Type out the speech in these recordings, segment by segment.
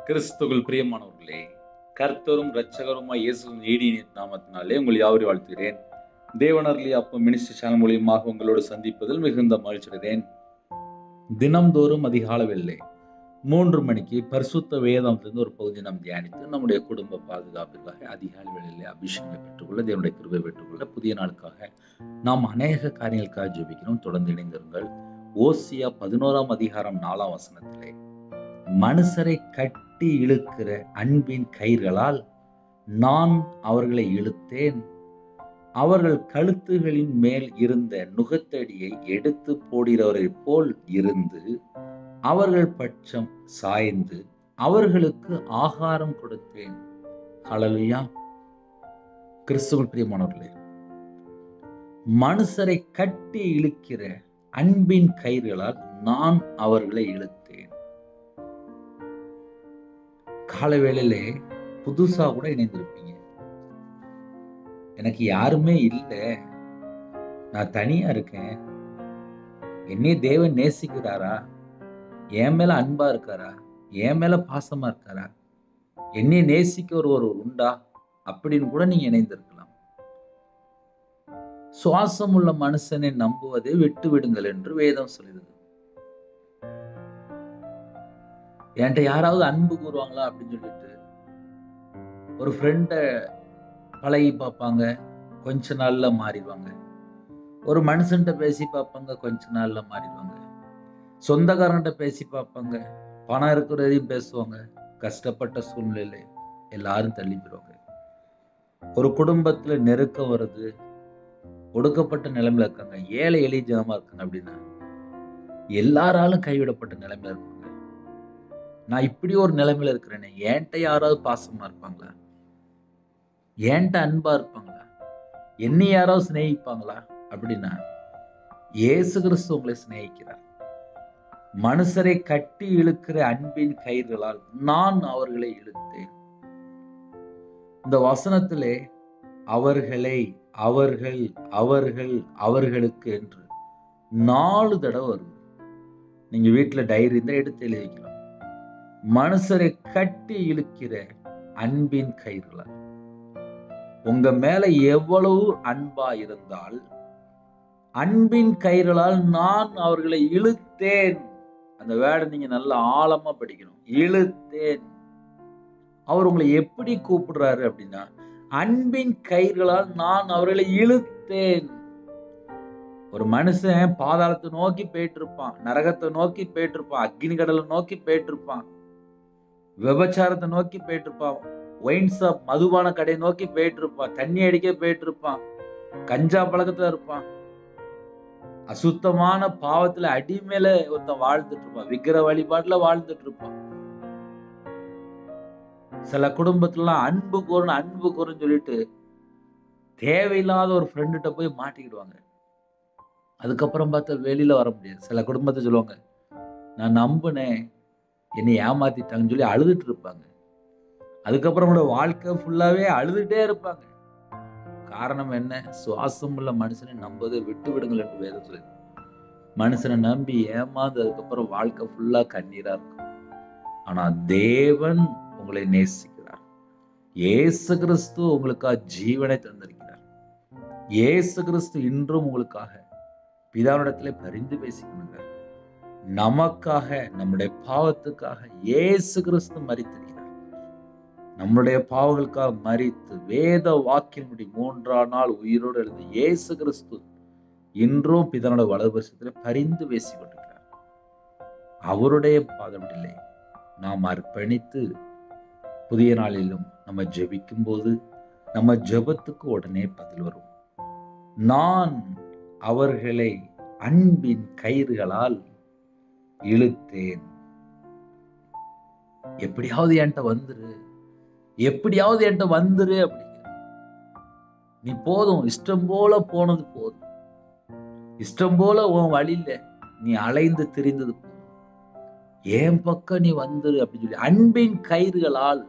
கிறிஸ்துவுக்குள் பிரியமானவர்களே, கர்த்தரும் இரட்சகருமாய் இயேசுவின் இனிய நாமத்தினாலே உங்கள் யாவரையும் வாழ்த்துகிறேன். தேவனருளிய அப்பம் மினிஸ்ட்ரி சேனல் மூலியமாக உங்களோடு சந்திப்பதில் மிகுந்த மகிழ்ச்சியடைகிறேன். தினம்தோறும் அதிகாலை வேளையிலே 3 மணிக்கு பரிசுத்த வேதாகமத்திலிருந்து ஒரு பகுதியை நாம் தியானித்து நம்முடைய குடும்ப பாதுகாப்பிற்காக அதிகாலை வேளையிலே அபிஷேகத்தை பெற்றுக்கொள்ள, தேவனுடைய கிருபையை பெற்றுக்கொள்ள, புதிய நாளுக்காக நாம் அநேக காரியங்களுக்காக ஜெபிக்கிறோம். தொடர்ந்து இணைந்திருங்கள். ஓசியா 11ஆம் அதிகாரம் 4ஆம் வசனத்திலே, மனுஷரை கட்டி இழுக்கிற அன்பின் கயிர்களால் நான் அவர்களை இழுத்தேன், அவர்கள் கழுத்துகளின் மேல் இருந்த நுகத்தடியை எடுத்து போடுகிறவரை போல் இருந்து அவர்கள் பட்சம் சாய்ந்து அவர்களுக்கு ஆகாரம் கொடுத்தேன். ஹல்லேலூயா. கிறிஸ்துவுக்குள் பிரியமானவர்களே, மனுஷரை கட்டி இழுக்கிற அன்பின் கயிர்களால் நான் அவர்களை இழுத்தேன். காலை வேளையிலே புதுசா கூட இணைந்திருப்பீங்க. எனக்கு யாருமே இல்லை, நான் தனியா இருக்கேன், என்னை தேவன் நேசிக்கிறாரா, என் மேல அன்பா இருக்காரா, என் மேல பாசமா இருக்காரா, என்னை நேசிக்க ஒருவர் உண்டா அப்படின்னு கூட நீங்க இணைந்திருக்கலாம். சுவாசம் உள்ள மனுஷனை நம்புவதை விட்டு விடுங்கள் என்று வேதம் சொல்லுது. என்கிட்ட யாராவது அன்பு கூறுவாங்களா அப்படின்னு சொல்லிட்டு ஒரு ஃப்ரெண்ட பழகி பார்ப்பாங்க, கொஞ்ச நாள்ல மாறிடுவாங்க. ஒரு மனுஷன்கிட்ட பேசி பார்ப்பாங்க, கொஞ்ச நாள்ல மாறிடுவாங்க. சொந்தக்காரன்கிட்ட பேசி பார்ப்பாங்க, பணம் இருக்கிறதையும் பேசுவாங்க. கஷ்டப்பட்ட சூழ்நிலையில எல்லாரும் தள்ளி போயிடுவாங்க. ஒரு குடும்பத்துல நெருக்கம் வருது, ஒடுக்கப்பட்ட நிலைமையில இருக்காங்க, ஏழை எளிய ஜனமா இருக்காங்க அப்படின்னா எல்லாராலும் கைவிடப்பட்ட நிலைமையில இருப்பாங்க. நான் இப்படி ஒரு நிலைமையில இருக்கிறேனே, என்கிட்ட யாராவது பாசமா இருப்பாங்களா, என்கிட்ட அன்பா இருப்பாங்களா, என்னை யாராவது சிநேகிப்பாங்களா அப்படின்னா இயேசு கிறிஸ்து உங்களை சிநேகிக்கிறார். மனுஷரை கட்டி இழுக்கிற அன்பின் கயிர்களால் நான் அவர்களை இழுத்தேன். இந்த வசனத்திலே அவர்களை, அவர்கள், அவர்கள், அவர்களுக்கு என்று 4 தடவை வருது. நீங்க வீட்டுல டைரி இருந்தா எடுத்து எழுதி வைக்கலாம். மனுஷரை கட்டி இழுக்கிற அன்பின் கயிர்களால். உங்க மேல எவ்வளவு அன்பா இருந்தால் அன்பின் கயிர்களால் நான் அவர்களை இழுத்தேன். அந்த வேர்டை நீங்க நல்லா ஆழமா படிக்கணும். இழுத்தேன். அவர் உங்களை எப்படி கூப்பிடுறாரு அப்படின்னா, அன்பின் கயிர்களால் நான் அவர்களை இழுத்தேன். ஒரு மனுஷன் பாதாளத்தை நோக்கி போயிட்டு இருப்பான், நரகத்தை நோக்கி போயிட்டு இருப்பான், அக்னி கடலை நோக்கி போயிட்டு இருப்பான், விபச்சாரத்தை நோக்கி போயிட்டு இருப்பான், ஒயின் ஷாப் மதுபான கடையை நோக்கி போயிட்டு இருப்பான், தண்ணி அடிக்க போயிட்டு இருப்பான், கஞ்சா பழக்கத்துல இருப்பான், அசுத்தமான பாவத்துல அடிமையில ஒருத்தன் வாழ்ந்துட்டு இருப்பான், விக்கிர வழிபாட்டுல வாழ்ந்துட்டு இருப்பான். சில குடும்பத்துல அன்பு கூறன்னு சொல்லிட்டு தேவையில்லாத ஒரு ஃப்ரெண்டுகிட்ட போய் மாட்டிக்கிடுவாங்க. அதுக்கப்புறம் பார்த்தா வெளியில வர முடியாது. சில குடும்பத்தை சொல்லுவாங்க, நான் நம்புனேன், என்னை ஏமாத்திட்டாங்கன்னு சொல்லி அழுதுட்டு இருப்பாங்க. அதுக்கப்புறம் கூட வாழ்க்கை ஃபுல்லாவே அழுதுட்டே இருப்பாங்க. காரணம் என்ன? சுவாசம் உள்ள மனுஷனை நம்பதை விட்டு விடுங்கள் என்று வேதம் சொல்லுது. மனுஷனை நம்பி ஏமாந்து அதுக்கப்புறம் வாழ்க்கை ஃபுல்லா கண்ணீரா இருக்கும். ஆனா தேவன் உங்களை நேசிக்கிறார். இயேசு கிறிஸ்து உங்களுக்காக ஜீவனை தந்திருக்கிறார். இயேசு கிறிஸ்து இன்றும் உங்களுக்காக பிதாவிடத்திலே பரிந்து பேசிக்கொண்டார். நமக்காக, நம்முடைய பாவத்துக்காக இயேசு கிறிஸ்து மரித்திருக்கிறார். நம்முடைய பாவங்களுக்காக மரித்து வேத வாக்கின்படி 3ஆம் நாள் உயிரோடு எழுந்த இயேசு கிறிஸ்து இன்றும் பிதாவோட வலதுபட்சத்தில் பரிந்து பேசிக் கொண்டிருக்கிறார். அவருடைய பாதப்படியிலே நாம் அர்ப்பணித்து புதிய நாளிலும் நம்ம ஜெபிக்கும் போது நம்ம ஜெபத்துக்கு உடனே பதில் வரும். நான் அவர்களை அன்பின் கயிறுகளால் இழுத்தேன். எப்படியாவது என்கிட்ட வந்துரு, எப்படியாவது என்கிட்ட வந்துரு அப்படிங்கிற. நீ போதும், இஷ்டம் போல போனது போதும், இஷ்டம் போல உன் வழியில நீ அலைந்து திரிந்தது போதும், என் பக்கம் நீ வந்துரு அப்படின்னு சொல்லி அன்பின் கயிறுகளால்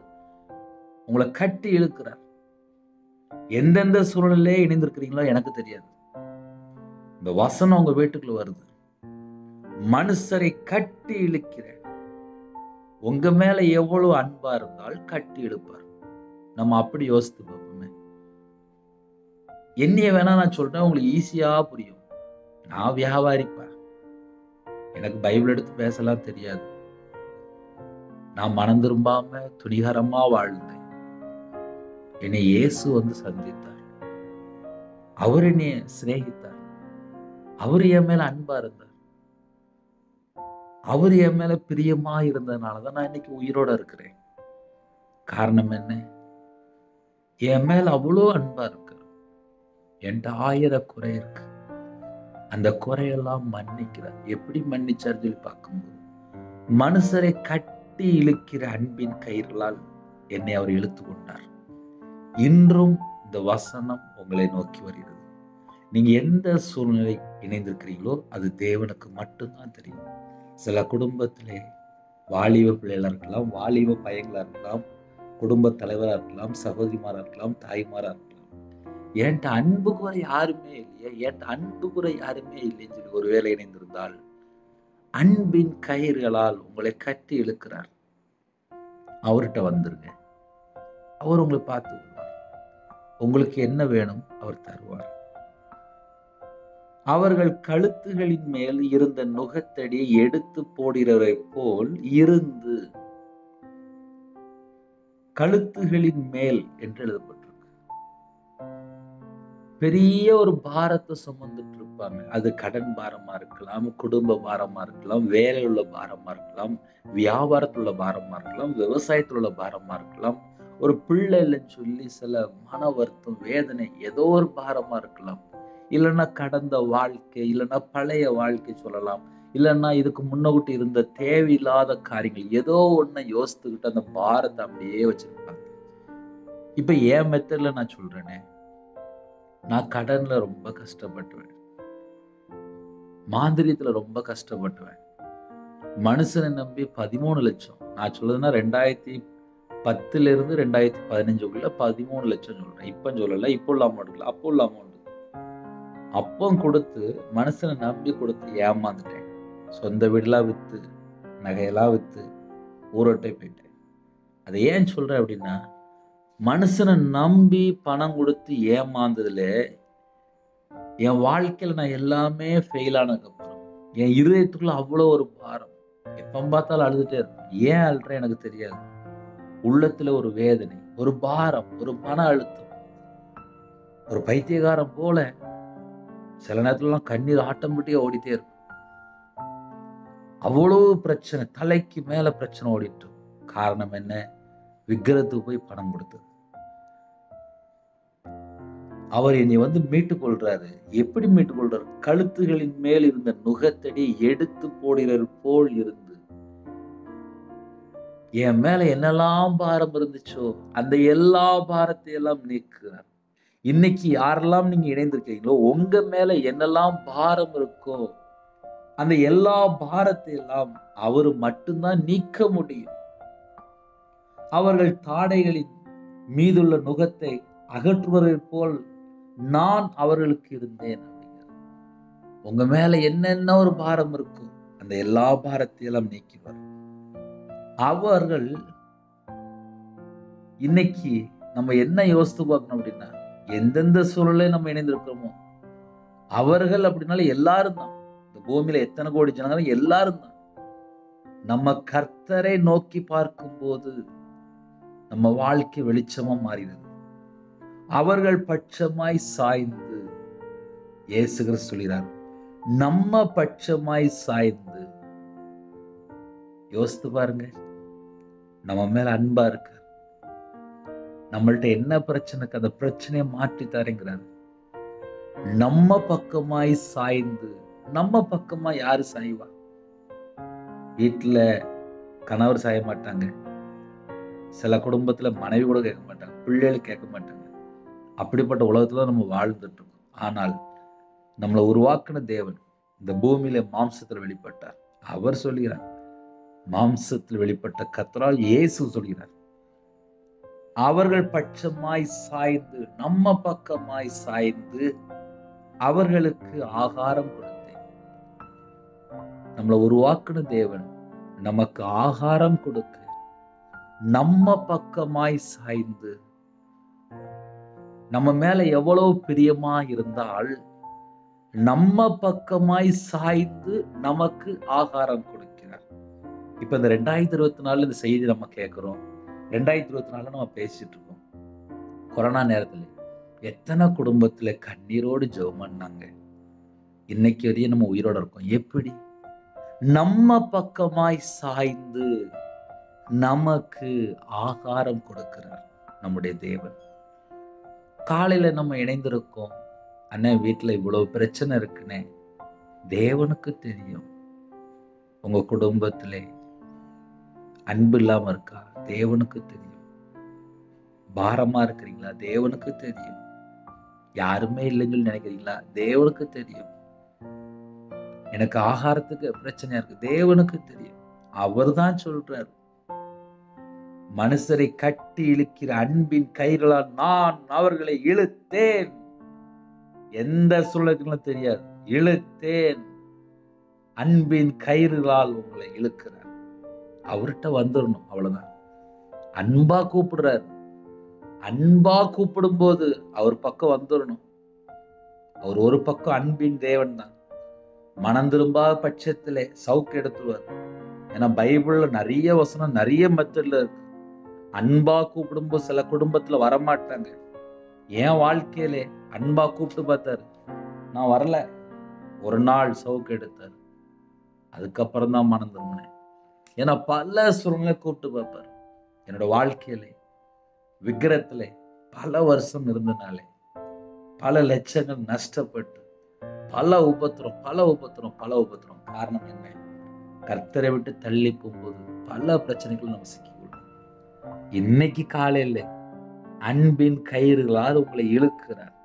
உங்களை கட்டி இழுக்கிறார். எந்தெந்த சூழ்நிலையிலே இணைந்திருக்கிறீங்களோ எனக்கு தெரியாது. இந்த வசனம் உங்க வீட்டுக்குள்ள வருது. மனுஷரை கட்டி இழுக்கிற உங்க மேல எவ்வளவு அன்பா இருந்தால் கட்டி இழுப்பார். நம்ம அப்படி யோசித்து பார்ப்போமே. என்னைய வேணா நான் சொல்றேன், உங்களுக்கு ஈஸியா புரியும். நான் வியாபாரிப்பா. எனக்கு பைபிள் எடுத்து பேசலாம் தெரியாது. நான் மனம் திரும்பாம துணிகரமா வாழ்ந்தேன். என்னை இயேசு வந்து சந்தித்தார். அவர் என்னைய சிநேகித்தார். அவர் என் மேல அன்பா இருந்தார். அவர் என் மேல பிரியமா இருந்ததுனாலதான் நான் இன்னைக்கு உயிரோட இருக்கிறேன். காரணம் என்ன? என் மேல அவ்வளோ அன்பா இருக்கு. என்கிட்ட 1000 குறை இருக்கு. அந்த குறையெல்லாம் மன்னிக்கிறார். எப்படி மன்னிச்சார் சொல்லி பார்க்கும்போது, மனுஷரை கட்டி இழுக்கிற அன்பின் கயிறுகளால் என்னை அவர் இழுத்து கொண்டார். இன்றும் இந்த வசனம் உங்களை நோக்கி வருகிறது. நீங்க எந்த சூழ்நிலை இணைந்திருக்கிறீங்களோ அது தேவனுக்கு மட்டும்தான் தெரியும். சில குடும்பத்திலே வாலிப பிள்ளைகளா இருக்கலாம், வாலிப பையங்களா இருக்கலாம், குடும்ப தலைவரா இருக்கலாம், சகோதரிமாரா இருக்கலாம், தாய்மாரா இருக்கலாம். என்கிட்ட அன்பு குறை யாருமே இல்லையே, என்கிட்ட அன்பு குறை யாருமே இல்லைன்னு சொல்லி ஒரு வேலை இணைந்திருந்தால், அன்பின் கயிறுகளால் உங்களை கட்டி இழுக்கிறார். அவர்கிட்ட வந்துருங்க. அவர் உங்களை பார்த்து கொள்வார். உங்களுக்கு என்ன வேணும் அவர் தருவார். அவர்கள் கழுத்துகளின் மேல் இருந்த நுகத்தடியை எடுத்து போடுகிறவரை போல் இருந்து, கழுத்துகளின் மேல் என்று எழுதப்பட்டிருக்கு. பெரிய ஒரு பாரத்தை சுமந்துட்டு இருப்பாங்க. அது கடன் பாரமா இருக்கலாம், குடும்ப பாரமா இருக்கலாம், வேலையில் உள்ள பாரமா இருக்கலாம், வியாபாரத்தில் உள்ள பாரமா இருக்கலாம், விவசாயத்தில் உள்ள பாரமா இருக்கலாம், ஒரு பிள்ளை இல்லைன்னு சொல்லி சில மன வருத்தம், வேதனை, ஏதோ ஒரு பாரமா இருக்கலாம். இல்லைன்னா கடந்த வாழ்க்கை, இல்லைன்னா பழைய வாழ்க்கை சொல்லலாம். இல்லைன்னா இதுக்கு முன்னோட்டு இருந்த தேவையில்லாத காரியங்கள், ஏதோ ஒண்ணு யோசித்துக்கிட்டு அந்த பாரத்தை அப்படியே வச்சிருப்பாங்க. இப்ப என் மெத்தட்ல நான் சொல்றேனே, நான் கடன்ல ரொம்ப கஷ்டப்பட்டுவேன். மாந்திரியத்துல ரொம்ப கஷ்டப்பட்டுவேன். மனுஷனை நம்பி 13 லட்சம், நான் சொல்றதுன்னா 2010 இருந்து 2015 13 லட்சம் சொல்றேன். இப்ப சொல்லல, இப்போ உள்ள அமௌண்ட், அப்போ உள்ள அமௌண்ட். அப்போ கொடுத்து மனுஷனை நம்பி கொடுத்து ஏமாந்துட்டேன். சொந்த வீடெல்லாம் வித்து, நகையெல்லாம் வித்து ஊரோட்டை போயிட்டேன். அதை ஏன் சொல்றேன் அப்படின்னா, மனுஷனை நம்பி பணம் கொடுத்து ஏமாந்ததுல என் வாழ்க்கையில நான் எல்லாமே ஃபெயில் ஆனதுக்கு அப்புறம் என் இருதயத்துக்குள்ள அவ்வளோ ஒரு பாரம். எப்ப பார்த்தாலும் அழுதுட்டே இருப்பேன். ஏன் அழுறேன் எனக்கு தெரியாது. உள்ளத்துல ஒரு வேதனை, ஒரு பாரம், ஒரு மன அழுத்தம். ஒரு பைத்தியக்காரன் போல சில நேரத்துலலாம் கண்ணீர் ஆட்டோமேட்டிக்கா ஓடிட்டே இருக்கும். அவ்வளவு பிரச்சனை, தலைக்கு மேல பிரச்சனை ஓடிட்டு. காரணம் என்ன? விக்கிரத்துக்கு போய் பணம் கொடுத்தது. அவர் என்னை வந்து மீட்டுக் கொள்றாரு. எப்படி மீட்டுக் கொள்றாரு? கழுத்துகளின் மேல் இருந்த நுகத்தடி எடுத்து போடுகிறது போல் இருந்து, என் மேல என்னெல்லாம் பாரம் இருந்துச்சோ அந்த எல்லா பாரத்தை எல்லாம் நீக்குறார். இன்னைக்கு யாரெல்லாம் நீங்க இணைந்திருக்கீங்களோ, உங்க மேல என்னெல்லாம் பாரம் இருக்கோ அந்த எல்லா பாரத்தை எல்லாம் அவரு மட்டும்தான் நீக்க முடியும். அவர்கள் தாடைகளின் மீதுள்ள நுகத்தை அகற்றுவதை போல் நான் அவர்களுக்கு இருந்தேன். உங்க மேல என்னென்ன ஒரு பாரம் இருக்கும் அந்த எல்லா பாரத்தையெல்லாம் நீக்கிவார். அவர்கள் இன்னைக்கு நம்ம என்ன யோசித்து பார்க்கணும் அப்படின்னா, எந்தெந்த சூழலை நம்ம இணைந்திருக்கிறோமோ அவர்கள் அப்படின்னால எல்லாரும் தான். இந்த பூமியில எத்தனை கோடி ஜனங்களும் எல்லாரும் தான். நம்ம கர்த்தரை நோக்கி பார்க்கும் போது நம்ம வாழ்க்கை வெளிச்சமா மாறிடுது. அவர்கள் பட்சமாய் சாய்ந்து, இயேசு கிறிஸ்து சொல்கிறார், நம்ம பட்சமாய் சாய்ந்து. யோசித்து பாருங்க, நம்ம மேல அன்பா இருக்க, நம்மள்ட்ட என்ன பிரச்சனைக்கு அந்த பிரச்சனையை மாற்றி தரேங்கிறாரு. நம்ம பக்கமாய் சாய்ந்து. நம்ம பக்கமா யாரு சாய்வா? வீட்டுல கணவர் சாய மாட்டாங்க, சில குடும்பத்துல மனைவி கூட கேட்க மாட்டாங்க, பிள்ளைகள் கேட்க மாட்டாங்க. அப்படிப்பட்ட உலகத்துல நம்ம வாழ்ந்துட்டு இருக்கோம். ஆனால் நம்மளை உருவாக்குன தேவன் இந்த பூமியில மாம்சத்தில் வெளிப்பட்டார். அவர் சொல்கிறார், மாம்சத்தில் வெளிப்பட்ட கர்த்தரால் இயேசு சொல்கிறார், அவர்கள் பட்சமாய் சாய்ந்து, நம்ம பக்கமாய் சாய்ந்து அவர்களுக்கு ஆகாரம் கொடுத்தேன். நம்மளை உருவாக்குன தேவன் நமக்கு ஆகாரம் கொடுக்க நம்ம பக்கமாய் சாய்ந்து, நம்ம மேல எவ்வளவு பிரியமா இருந்தால் நம்ம பக்கமாய் சாய்ந்து நமக்கு ஆகாரம் கொடுக்கிறார். இப்ப இந்த 2024 இந்த செய்தி நம்ம கேட்கிறோம். 2024 நம்ம பேசிட்டு இருக்கோம். கொரோனா நேரத்துல எத்தனை குடும்பத்துல கண்ணீரோடு ஜெபம் பண்ணாங்க. இன்னைக்கு வரையும் நம்ம உயிரோட இருக்கோம். எப்படி? நம்ம பக்கமாய் சாய்ந்து நமக்கு ஆகாரம் கொடுக்கிறார் நம்முடைய தேவன். காலையில நம்ம இணைந்திருக்கோம். அண்ணன் வீட்டுல இவ்வளவு பிரச்சனை இருக்குன்னே, தேவனுக்கு தெரியும். உங்க குடும்பத்திலே அன்பு இல்லாம இருக்கா? தேவனுக்கு தெரியும். பாரமா இருக்கிறீங்களா? தேவனுக்கு தெரியும். யாருமே இல்லைன்னு சொல்லி நினைக்கிறீங்களா? தேவனுக்கு தெரியும். எனக்கு ஆகாரத்துக்கு பிரச்சனையா இருக்கு, தேவனுக்கு தெரியும். அவர் தான் சொல்றார், மனுஷரை கட்டி இழுக்கிற அன்பின் கயிறால் நான் அவர்களை இழுத்தேன். எந்த சூழலுக்கும் தெரியாது, இழுத்தேன். அன்பின் கயிறுகளால் உங்களை இழுக்கிறார். அவர்கிட்ட வந்துடணும், அவ்வளவுதான். அன்பா கூப்பிடுறாரு. அன்பா கூப்பிடும் போது அவர் பக்கம் வந்துடணும். அவர் ஒரு பக்கம் அன்பின் தேவன் தான். மனம் திரும்பாத பட்சத்திலே சவுக்கு எடுத்துருவார். ஏன்னா பைபிள்ல நிறைய வசனம், நிறைய மெத்தட்ல இருக்கு. அன்பா கூப்பிடும்போது சில குடும்பத்துல வரமாட்டாங்க. என் வாழ்க்கையிலே அன்பா கூப்பிட்டு பார்த்தாரு, நான் வரல. ஒரு நாள் சவுக்கு எடுத்தார். அதுக்கப்புறம் தான் மனம் திரும்பினேன். ஏன்னா பல சூழ்நிலை கூப்பிட்டு பார்ப்பார். என்னோட வாழ்க்கையிலே விக்கிரத்திலே பல வருஷம் இருந்தனாலே பல லட்சங்கள் நஷ்டப்பட்டு பல உபத்திரம். காரணம் என்ன? கர்த்தரை விட்டு தள்ளி போகும்போது பல பிரச்சனைகள் நம்ம சிக்கிக்கொள்ளும். இன்னைக்கு காலையில அன்பின் கயிறுகளால் உங்களை இழுக்கிறார்.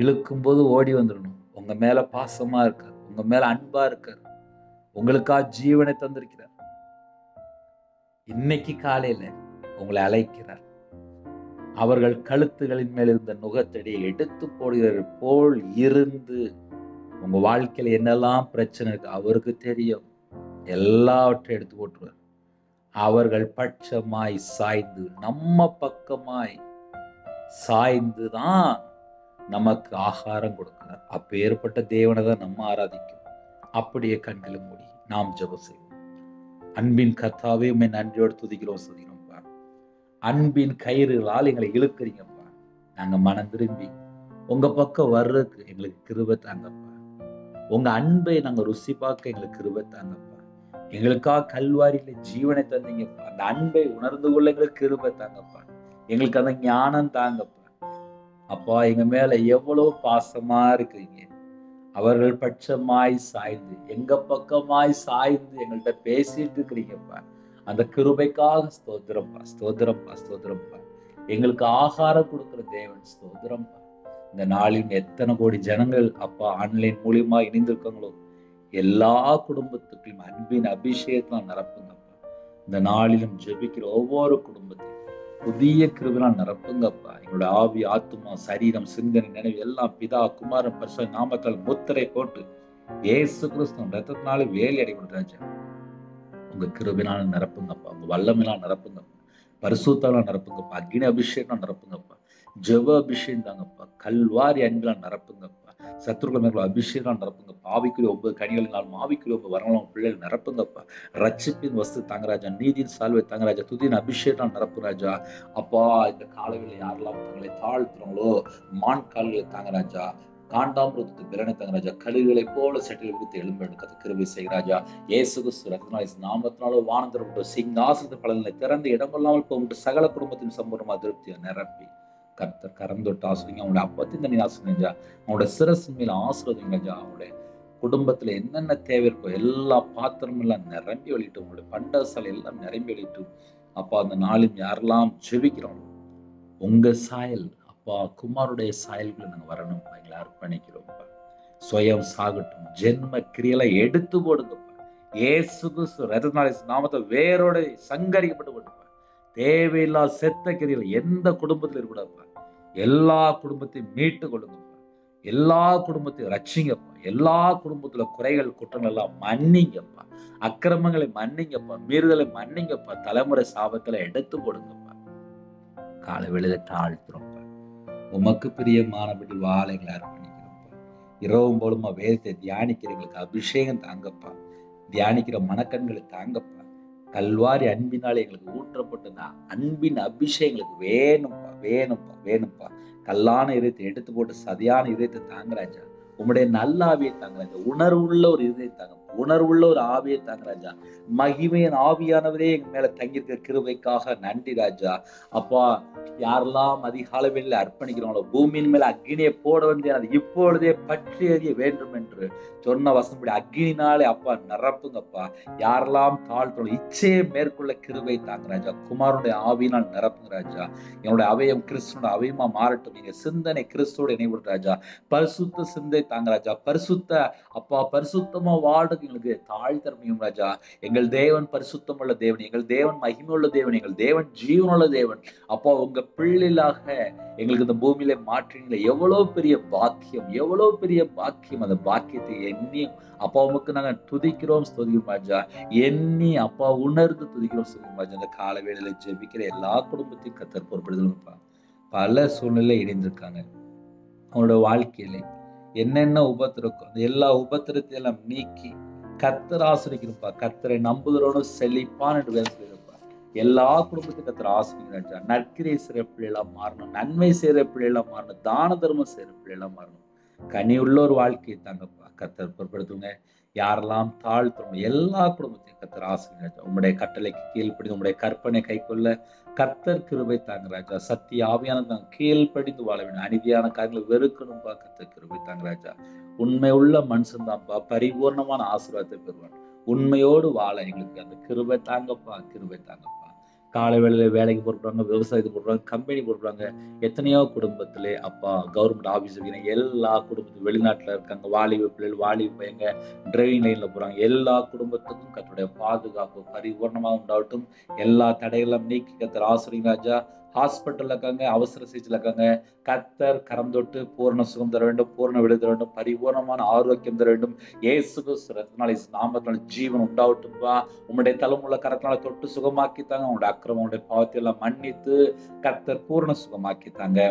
இழுக்கும் போது ஓடி வந்துடணும். உங்க மேல பாசமா இருக்கார், உங்க மேல அன்பா இருக்கார், உங்களுக்காக ஜீவனை தந்திருக்கிறார். இன்னைக்கு காலையில உங்களை அழைக்கிறார். அவர்கள் கழுத்துகளின் மேல் இருந்த நுகத்தடியை எடுத்து போடுகிறது போல் இருந்து, உங்க வாழ்க்கையில என்னெல்லாம் பிரச்சனை இருக்கு அவருக்கு தெரியும். எல்லாவற்றையும் எடுத்து போட்டுருவார். அவர்கள் பட்சமாய் சாய்ந்து நம்ம பக்கமாய் சாய்ந்துதான் நமக்கு ஆகாரம் கொடுக்கிறார். அப்பேற்பட்ட தேவனை தான் நம்ம ஆராதிக்கும். அப்படியே கண்களை மூடி நாம் ஜெபம் செய்வோம். அன்பின் கர்த்தாவே, உம்மை நன்றியோடு துதிக்கிறோம்ப்பா. அன்பின் கயிறுகளால் எங்களை இழுக்கிறீங்கப்பா. நாங்க மனம் திரும்பி உங்க பக்கம் வர்றதுக்கு எங்களுக்கு கிருபை தாங்கப்பா. உங்க அன்பை நாங்க ருசி பார்க்க எங்களுக்கு கிருபை தாங்கப்பா. எங்களுக்காக கல்வாரியில ஜீவனை தந்தீங்கப்பா. அந்த அன்பை உணர்ந்து கொள்ள எங்களுக்கு கிருபை தாங்கப்பா. எங்களுக்கு அந்த ஞானம் தாங்கப்பா. அப்பா, எங்க மேல எவ்வளவு பாசமா இருக்கிறீங்க. அவர்கள் பட்சமாய் சாய்ந்து எங்க பக்கமாய் சாய்ந்து எங்கள்கிட்ட பேசிட்டு இருக்கிறீங்கப்பா. அந்த கிருபைக்காக ஸ்தோத்திரம்ப்பா. எங்களுக்கு ஆகாரம் கொடுக்கிற தேவன் ஸ்தோத்திரம்ப்பா. இந்த நாளில் எத்தனை கோடி ஜனங்கள் அப்பா ஆன்லைன் மூலியமா இணைந்திருக்காங்களோ எல்லா குடும்பத்துக்கும் அன்பின் அபிஷேகத்தினால் நிரப்புங்கப்பா. இந்த நாளிலும் ஜெபிக்கிற ஒவ்வொரு குடும்பத்தையும் புதிய கிருபையால் நிரப்புங்கப்பா. எங்களோட ஆவி, ஆத்துமா, சரீரம், சிந்தனை, நினைவு எல்லாம் பிதா, குமாரன், பரிசுத்த நாமத்தால் முத்திரை போட்டு இயேசு கிறிஸ்து ரத்தத்தினால வேலை அடைபடுறாஜா. உங்க கிருபையினால நிரப்புங்கப்பா. உங்க வல்லமையினால் நிரப்புங்கப்பா. பரிசுத்தால நிரப்புங்கப்பா. அக்னி அபிஷேகம் நிரப்புங்கப்பா. ஜெப அபிஷேகம் தாங்கப்பா. கல்வாரி அன்பினால் நிரப்புங்கப்பா. சத்துருக்கள் மேல அபிஷேகம் நிரப்புங்கப்பா. ஆவிக்குரிய 9 கனிகளினால் ஆவிக்குரிய 9 வரலாம் பிள்ளைகள் நிரப்புங்கப்பா. ரட்சிப்பின் வஸ்து தாங்கராஜா. நீதியின் சால்வை தாங்கராஜா. துதியின் அபிஷேகம் நிரப்புராஜா. அப்பா, இந்த காலங்களில் யாரெல்லாம் தங்களை தாழ்த்துறாங்களோ மான் கால்களை தாங்கராஜா. காண்டாமிருகத்துக்கு திறனை தாங்கராஜா. கழுகுகளை போல செட்டில் விடுத்து எழும்ப எடுக்கிறது கிருபை செய்கிறாஜா. இயேசு கிறிஸ்து நாமத்தினால வானந்தரப்பட்டு சிங்காசனத்து பலனை திறந்து இடங்கொள்ளாமல் போகும்போது சகல குடும்பத்தின் சம்பூர்ணமா திருப்தியை நிரப்பி கர்த்தர் கரந்தொட்டு ஆசிரியங்க. அவங்களுடைய அப்பத்தின் தண்ணி ஆசிரியஞ்சா. அவங்களோட சிரசு மேல ஆசிரியங்கஞ்சா. அவங்களுடைய குடும்பத்துல என்னென்ன தேவை இருக்கோ எல்லா பாத்திரமும் எல்லாம் நிரம்பி வெளியிட்டு, உங்களுடைய பண்டசாலை எல்லாம் நிரம்பி வெளியிட்டு அப்பா, அந்த நாளும் யாரெல்லாம் ஜெபிக்கிறோம் உங்க சாயல் அப்பா, குமாருடைய சாயல்களை நாங்க வரணும்ப்பா. எங்களை அர்ப்பணிக்கிறோம்ப்பா. சுயம் சாகட்டும். ஜென்ம கிரியலை எடுத்து போடுங்கப்பா. இயேசு கிறிஸ்து ரத்தத்தினாலே நாமத்தை வேரோட சங்கரிக்கப்பட்டு போடுப்பா. தேவையில்லா செத்த கிரியலை எந்த குடும்பத்தில் இருக்கக்கூடாதுப்பா. எல்லா குடும்பத்தையும் மீட்டு கொள்ளுங்கப்பா. எல்லா குடும்பத்தையும் ரட்சிங்கப்பா. எல்லா குடும்பத்துல குறைகள் குற்றங்கள் எல்லாம் மன்னிங்கப்பா. அக்கிரமங்களை மன்னிங்கப்பா. மீறுதலை மன்னிங்கப்பா. தலைமுறை சாபத்துல எடுத்து போடுங்கப்பா. காலை வேளையில தாழ்த்துறோம்ப்பா. உமக்கு பிரியமானபடி வாழ எங்களை அர்ப்பணிக்கிறோம்ப்பா. இரவும் போலுமா வேதத்தை தியானிக்கிறவங்களுக்கு அபிஷேகம் தாங்கப்பா. தியானிக்கிற மனக்கண்களை தாங்கப்பா. கல்வாரி அன்பினாலே எங்களுக்கு ஊற்றப்பட்ட அன்பின் அபிஷேகம் எங்களுக்கு வேணும்ப்பா, வேணும்ப்பா, வேணும்ப்பா. கல்லான இதயத்தை எடுத்து போட்டு சதையான இதயத்தை தாங்கராஜா. உம்முடைய நல்ல ஆவியை தாங்கராஜா. உணர்வுள்ள ஒரு இதயத்தை தாங்க, உணர்வுள்ள ஒரு ஆவியை தாங்கராஜா. மகிமையின் ஆவியானவரே எங்க மேல தங்கியிருக்கிற கிருபைக்காக நன்றி ராஜா. அப்பா, யாரெல்லாம் அதிகாலை வேளையில அர்ப்பணிக்கிறோங்களோ, பூமியின் மேல அக்கினியை போட வந்து அது இப்பொழுதே பற்றி எறிய வேண்டும் என்று சொன்ன வசனப்படி அக்கினினாலே அப்பா நிரப்புங்கப்பா. யாரெல்லாம் தாழ்த்தணும் இச்சையை மேற்கொள்ள கிருபை தாங்க ராஜா. குமாரனுடைய ஆவியினால் நிரப்புங்க ராஜா. என்னுடைய அவயம் கிறிஸ்துவோட அவயமா மாறட்டும். நீங்க சிந்தனை கிறிஸ்துவோட இணைவிடும் ராஜா. பரிசுத்த சிந்தை தாங்க ராஜா. பரிசுத்த அப்பா, பரிசுத்தமா வாழ்றதுக்கு எங்களுக்கு தாழ்த்தரமையும் ராஜா. எங்கள் தேவன் பரிசுத்தம் உள்ள தேவன், எங்கள் தேவன் மகிமை உள்ள தேவன், எங்கள் தேவன் ஜீவனுள்ள தேவன். அப்பா, உங்க பிள்ளைகளாக எங்களுக்கு இந்த பூமியில மாற்றீங்களே, எவ்வளவு பெரிய பாக்கியம், எவ்வளவு பெரிய பாக்கியம். அந்த பாக்கியத்தை எண்ணி அப்பா உமக்கு நாங்க துதிக்கிறோம், ஸ்தோதிக்கிறோம் ராஜா. எண்ணி அப்பா உணர்ந்து துதிக்கிறோம், ஸ்தோதிக்கிறோம் ராஜா. அந்த கால வேளையில ஜெபிக்கிற எல்லா குடும்பத்தையும் கர்த்தர் பொறுப்படுத்தணும்ப்பா. பல சூழ்நிலை இணைந்திருக்காங்க. அவங்களோட வாழ்க்கையில என்னென்ன உபத்திரக்கும் அந்த எல்லா உபத்திரத்தை எல்லாம் நீக்கி கர்த்தர் ஆசிரிக்கிறப்பா. கர்த்தரை நம்புகிறோன்னு செழிப்பான் என்று வேலை செய்யறப்பா. எல்லா குடும்பத்தையும் கர்த்தர் ஆசிரிக்கிறாச்சா. நற்கிரை செய்கிற பிள்ளைலாம் மாறணும், நன்மை செய்கிற பிள்ளைலாம் மாறணும், தான தர்மம் செய்கிற பிள்ளைலாம் மாறணும். கனி உள்ள ஒரு வாழ்க்கையை தாங்கப்பா கர்த்தர் பொறுப்படுத்துங்க. யாரெல்லாம் தாழ்த்தணும் எல்லா குடும்பத்தையும் கர்த்தர் ஆசிரியராஜா. உங்களுடைய கட்டளைக்கு கீழ்ப்படிந்து உங்களுடைய கற்பனை கைக்கொள்ள கர்த்தர் கிருபை தாங்க ராஜா. சத்திய ஆவியான கீழ்ப்படிந்து வாழ வேண்டும். அநீதியான காரியங்களை வெறுக்கணும்பா. கர்த்தர் கிருபை தாங்க ராஜா. உண்மை உள்ள மனுஷன் தான்ப்பா பரிபூர்ணமான ஆசீர்வாதத்தை பெறுவான். உண்மையோடு வாழ எங்களுக்கு அந்த கிருபை தாங்கப்பா, கிருபை தாங்கப்பா. காலை வேளையில வேலைக்கு போடுறாங்க, விவசாயத்துக்கு போடுறாங்க, கம்பெனி போடுறாங்க. எத்தனையோ குடும்பத்திலே அப்பா கவர்மெண்ட் ஆபீஸ் எல்லா குடும்பத்துக்கும் வெளிநாட்டுல இருக்காங்க. வாலிப பிள்ளைகள், வாலிப பையங்க டிரைவிங் லைன்ல போறாங்க. எல்லா குடும்பத்துக்கும் கர்த்தருடைய பாதுகாப்பு பரிபூர்ணமாக உண்டாகட்டும். எல்லா தடைகளும் நீக்கி கர்த்தர் ஆசீர்வதிங்க ராஜா. ஹாஸ்பிட்டல்ல இருக்காங்க, அவசர சிகிச்சையில இருக்காங்க. கர்த்தர் கரம் தொட்டு பூரண சுகம் தர வேண்டும், பூரண விடுதலை தர வேண்டும், பரிபூர்ணமான ஆரோக்கியம் தர வேண்டும். இயேசு கிறிஸ்து நாமத்தினால ஜீவன் உண்டாகட்டும்பா. உம்முடைய தலைமுள்ள கரத்தினால தொட்டு சுகமாக்கித்தாங்க. உங்களுடைய அக்கிரமம், உங்களுடைய பாவத்தை எல்லாம் மன்னித்து கர்த்தர் பூரண சுகமாக்கித்தாங்க.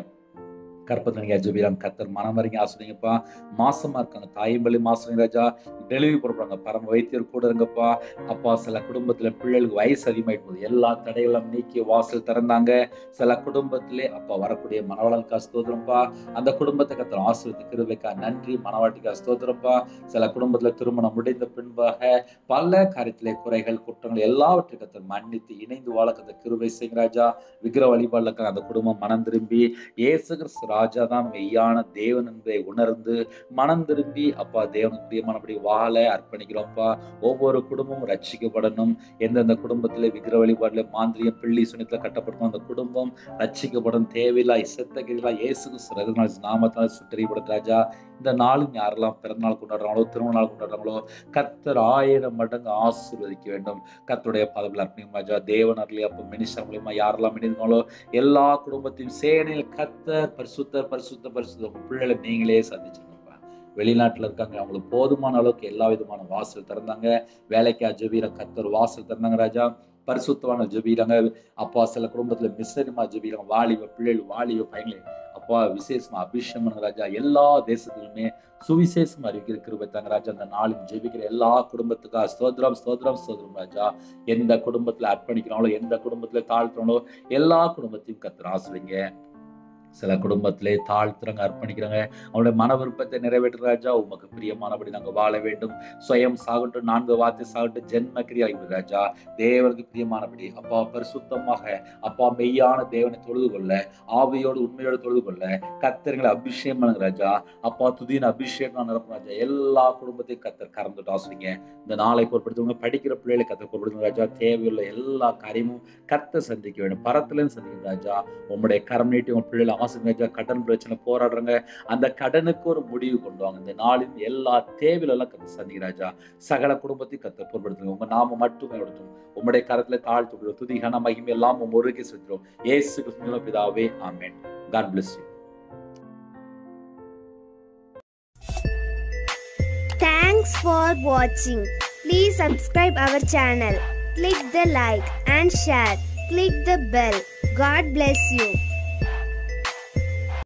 கற்பத்தனியா ஜெபிலாம் கர்த்தர் மனமறிங்க ஆசிரியப்பா. மாசமா இருக்காங்க, தாயம்பள்ளி மாசம் ராஜா. டெலிவரி போடுறாங்க, பரம வைத்தியர் கூட இருங்கப்பா. அப்பா, சில குடும்பத்துல பிள்ளைகளுக்கு வயசு அதிகமாயிட்டு போகுது. எல்லா தடைகளும் நீக்கி வாசல் திறந்தாங்க. சில குடும்பத்திலே அப்பா வரக்கூடிய மனவளனுக்கா ஸ்தோத்திரம்ப்பா. அந்த குடும்பத்தை கர்த்தர் ஆசீர்வதித்து கிருபைக்கா நன்றி. மனவாட்டிக்கா ஸ்தோத்திரம்ப்பா. சில குடும்பத்துல திருமணம் முடிந்த பின்பாக பல காரியத்திலே குறைகள் குற்றங்கள் எல்லாவற்றையும் கர்த்தர் மன்னித்து இணைந்து வாழ கர்த்தர் கிருபை செய்யுங்க ராஜா. விக்கிர வழிபாடுல அந்த குடும்பம் மனம் திரும்பி இயேசு கிறிஸ்து ராஜா தான் மெய்யான தேவன் என்பதை உணர்ந்து மனம் திரும்பி அப்பா தேவனுக்கு பிரியமானபடி வாழ அர்ப்பணிக்கிறோம்ப்பா. ஒவ்வொரு குடும்பமும் ரட்சிக்கப்படணும். எந்தெந்த குடும்பத்திலே விக்கிர வழிபாடுல மாந்திரியம் பிள்ளி சுனித்துல கட்டப்படும் அந்த குடும்பம் ரட்சிக்கப்படும். தேவையில்லா இசத்தகிரிலா இயேசு கிறிஸ்து நாமத்தால் சுற்றறியப்படும் ராஜா. இந்த நாளும் யாரெல்லாம் பிறந்தநாள் கொண்டாடுறாங்களோ, திருமண நாள் கொண்டாடுறாங்களோ, கர்த்தர் 1000 மடங்கு ஆசீர்வதிக்க வேண்டும். கர்த்தருடைய பாதத்தில் அர்ப்பணிக்கும் ராஜா. தேவன் அருளி அப்போ மினிஸ்டர் மூலியமா யாரெல்லாம் இணைந்தாங்களோ எல்லா குடும்பத்தையும் சேனையில் கர்த்தர் பரிசுத்தர் பரிசுத்த பரிசுத்த பிள்ளைகளை நீங்களே சந்திச்சிருங்கப்பா. வெளிநாட்டுல இருக்காங்க, அவங்களுக்கு போதுமான அளவுக்கு எல்லா விதமான வாசல் திறந்தாங்க. வேலைக்கா ஜெபீர கர்த்தர் வாசல் திறந்தாங்க ராஜா. பரிசுத்தவான ஜெபிக்கிறாங்க அப்பா. சில குடும்பத்துல மிஸ்ரமா ஜெபிக்கிறாங்க. வாலிப பிள்ளைகள், வாலிப பையன்கள் அப்பா விசேஷமா அபிஷேகம் ராஜா. எல்லா தேசத்திலுமே சுவிசேஷம் அறிவிக்கிற கிருபை தாங்க ராஜா. அந்த நாளும் ஜெபிக்கிற எல்லா குடும்பத்துக்கா ஸ்தோத்திரம் ஸ்தோத்திரம் ஸ்தோத்திரம் ராஜா. எந்த குடும்பத்துல அர்ப்பணிக்கிறாங்களோ, எந்த குடும்பத்துல தாழ்த்துறாங்களோ எல்லா குடும்பத்தையும் கர்த்தர் ஆசீர்வதிங்க. சில குடும்பத்திலே தாழ்த்துறாங்க, அர்ப்பணிக்கிறாங்க. அவங்களுடைய மன விருப்பத்தை நிறைவேற்ற ராஜா. உமக்கு பிரியமானபடி நாங்கள் வாழ வேண்டும். சுயம் சாகட்டும், 4 வார்த்தை சாகட்டும், ஜென்ம கிரியாகி ராஜா. தேவனுக்கு பிரியமானபடி அப்பா பரிசுத்தமாக அப்பா மெய்யான தேவனை தொழுது கொள்ள, ஆவியோடு உண்மையோடு தொழுது கொள்ள கர்த்தர்களை அபிஷேகம் பண்ணுங்க ராஜா. அப்பா துதியின் அபிஷேகம் நிரப்பும் ராஜா. எல்லா குடும்பத்தையும் கர்த்தர் கறந்துட்டு ஆசுவீங்க. இந்த நாளை பொருட்படுத்துவங்க, படிக்கிற பிள்ளைகளை கர்த்தர் பொருட்படுத்துங்க ராஜா. தேவையுள்ள எல்லா காரியமும் கர்த்தர் சந்திக்க வேண்டும். பரத்திலும் சந்திக்க ராஜா. உங்களுடைய கரம் நீட்டி உங்க பிள்ளைகளை ஆசீர்வதிங்க. கடன் பிரச்சனை போராடுறாங்க, அந்த கடனுக்கு ஒரு முடிவு கொண்டு வாங்க. இந்த நாளின் எல்லா தேவையிலெல்லாம் கர்த்தர் சந்திக்க ராஜா. சகல குடும்பத்தையும் கர்த்தர் பொருட்படுத்துங்க. உங்க நாம மட்டுமே எடுத்தும் உங்களுடைய கரத்துல தாழ்த்து துதிகான மகிமை எல்லாம் ஒருக்கே செலுத்துறோம். இயேசு கிறிஸ்துவின் பிதாவே, ஆமென். God bless you. Thanks for watching. Please subscribe our channel. Click the like and share. Click the bell. God bless you.